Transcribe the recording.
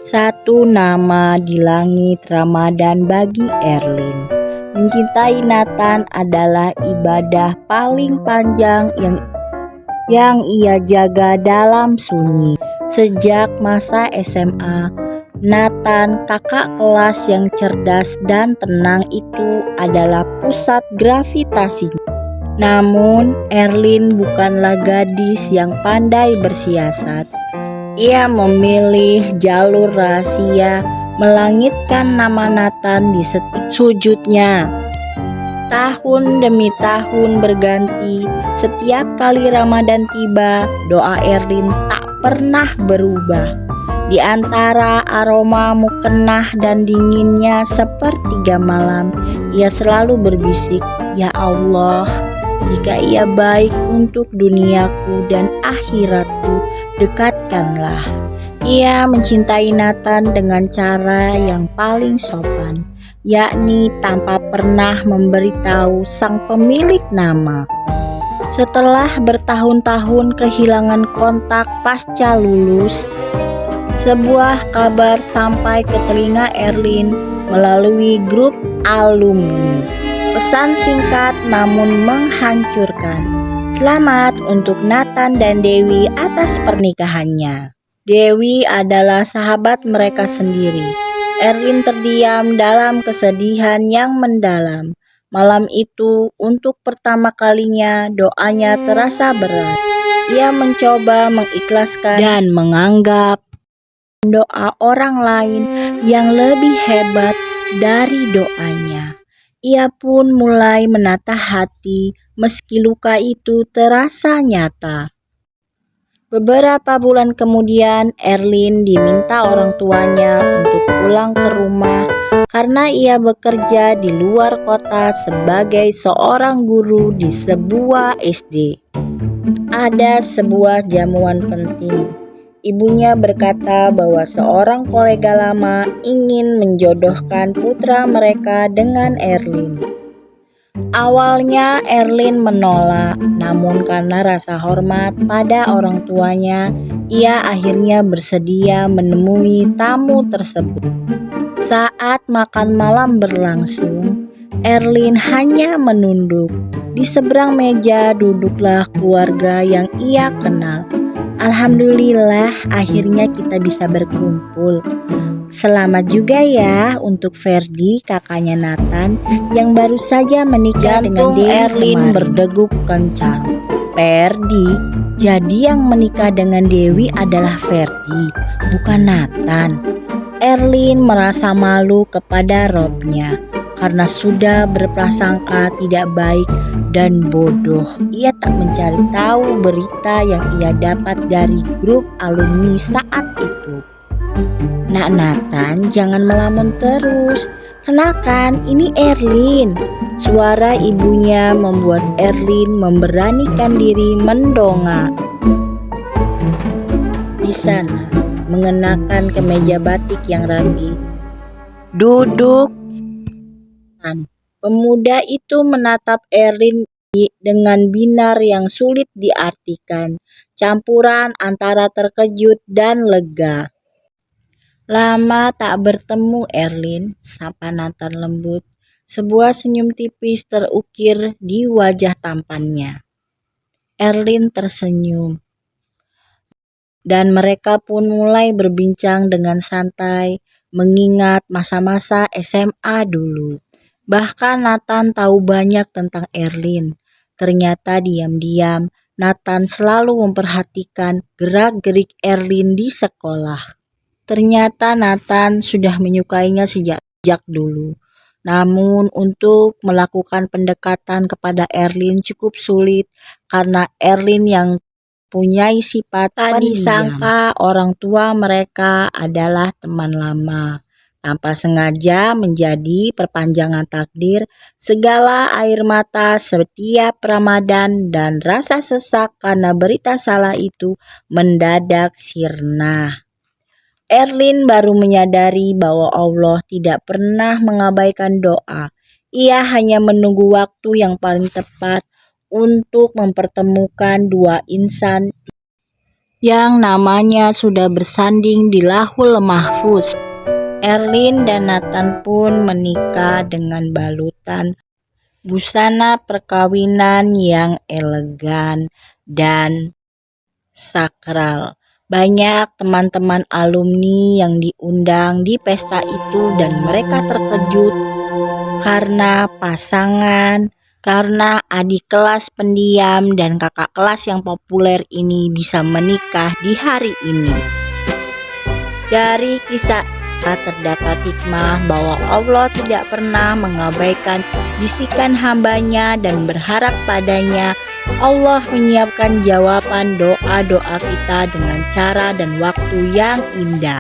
Satu nama di langit Ramadan bagi Erlin. Mencintai Nathan adalah ibadah paling panjang yang ia jaga dalam sunyi. Sejak masa SMA, Nathan, kakak kelas yang cerdas dan tenang itu adalah pusat gravitasinya. Namun, Erlin bukanlah gadis yang pandai bersiasat. Ia memilih jalur rahasia, melangitkan nama Nathan di setiap sujudnya. Tahun demi tahun berganti, setiap kali Ramadan tiba, doa Erlin tak pernah berubah. Di antara aroma mukena dan dinginnya sepertiga malam, ia selalu berbisik, "Ya Allah, jika ia baik untuk duniaku dan akhiratku, dekatkanlah." Ia mencintai Nathan dengan cara yang paling sopan, yakni tanpa pernah memberitahu sang pemilik nama. Setelah bertahun-tahun kehilangan kontak pasca lulus, sebuah kabar sampai ke telinga Erlin melalui grup alumni. Pesan singkat namun menghancurkan. "Selamat untuk Nathan dan Dewi atas pernikahannya." Dewi adalah sahabat mereka sendiri. Erlin terdiam dalam kesedihan yang mendalam. Malam itu, untuk pertama kalinya, doanya terasa berat. Ia mencoba mengikhlaskan dan menganggap doa orang lain yang lebih hebat dari doanya. Ia pun mulai menatah hati meski luka itu terasa nyata. Beberapa bulan kemudian, Erlin diminta orang tuanya untuk pulang ke rumah karena ia bekerja di luar kota sebagai seorang guru di sebuah SD. Ada sebuah jamuan penting. Ibunya berkata bahwa seorang kolega lama ingin menjodohkan putra mereka dengan Erlin. Awalnya Erlin menolak, namun karena rasa hormat pada orang tuanya, ia akhirnya bersedia menemui tamu tersebut. Saat makan malam berlangsung, Erlin hanya menunduk. Di seberang meja duduklah keluarga yang ia kenal. "Alhamdulillah, akhirnya kita bisa berkumpul. Selamat juga ya untuk Ferdi, kakaknya Nathan yang baru saja menikah dengan Dewi." Erlin berdegup kencang. "Ferdi? Jadi yang menikah dengan Dewi adalah Ferdi, bukan Nathan?" Erlin merasa malu kepada robnya karena sudah berprasangka tidak baik dan bodoh. Ia tak mencari tahu berita yang ia dapat dari grup alumni saat itu. "Nak Nathan, jangan melamun terus. Kenakan, ini Erlin." Suara ibunya membuat Erlin memberanikan diri mendongak. Di sana, mengenakan kemeja batik yang rapi, duduk. Pemuda itu menatap Erlin dengan binar yang sulit diartikan, campuran antara terkejut dan lega. "Lama tak bertemu Erlin," sapa Nathan lembut. Sebuah senyum tipis terukir di wajah tampannya. Erlin tersenyum, dan mereka pun mulai berbincang dengan santai, mengingat masa-masa SMA dulu. Bahkan Nathan tahu banyak tentang Erlin. Ternyata diam-diam Nathan selalu memperhatikan gerak-gerik Erlin di sekolah. Ternyata Nathan sudah menyukainya sejak dulu. Namun untuk melakukan pendekatan kepada Erlin cukup sulit karena Erlin yang mempunyai sifat tak disangka orang tua mereka adalah teman lama. Tanpa sengaja menjadi perpanjangan takdir, segala air mata setiap Ramadan dan rasa sesak karena berita salah itu mendadak sirna. Erlin baru menyadari bahwa Allah tidak pernah mengabaikan doa. Ia hanya menunggu waktu yang paling tepat untuk mempertemukan dua insan yang namanya sudah bersanding di Lauhul Mahfuz. Erlin dan Nathan pun menikah dengan balutan busana perkawinan yang elegan dan sakral. Banyak teman-teman alumni yang diundang di pesta itu dan mereka terkejut karena adik kelas pendiam dan kakak kelas yang populer ini bisa menikah di hari ini. Dari kisah terdapat hikmah bahwa Allah tidak pernah mengabaikan bisikan hambanya dan berharap padanya. Allah menyiapkan jawaban doa-doa kita dengan cara dan waktu yang indah.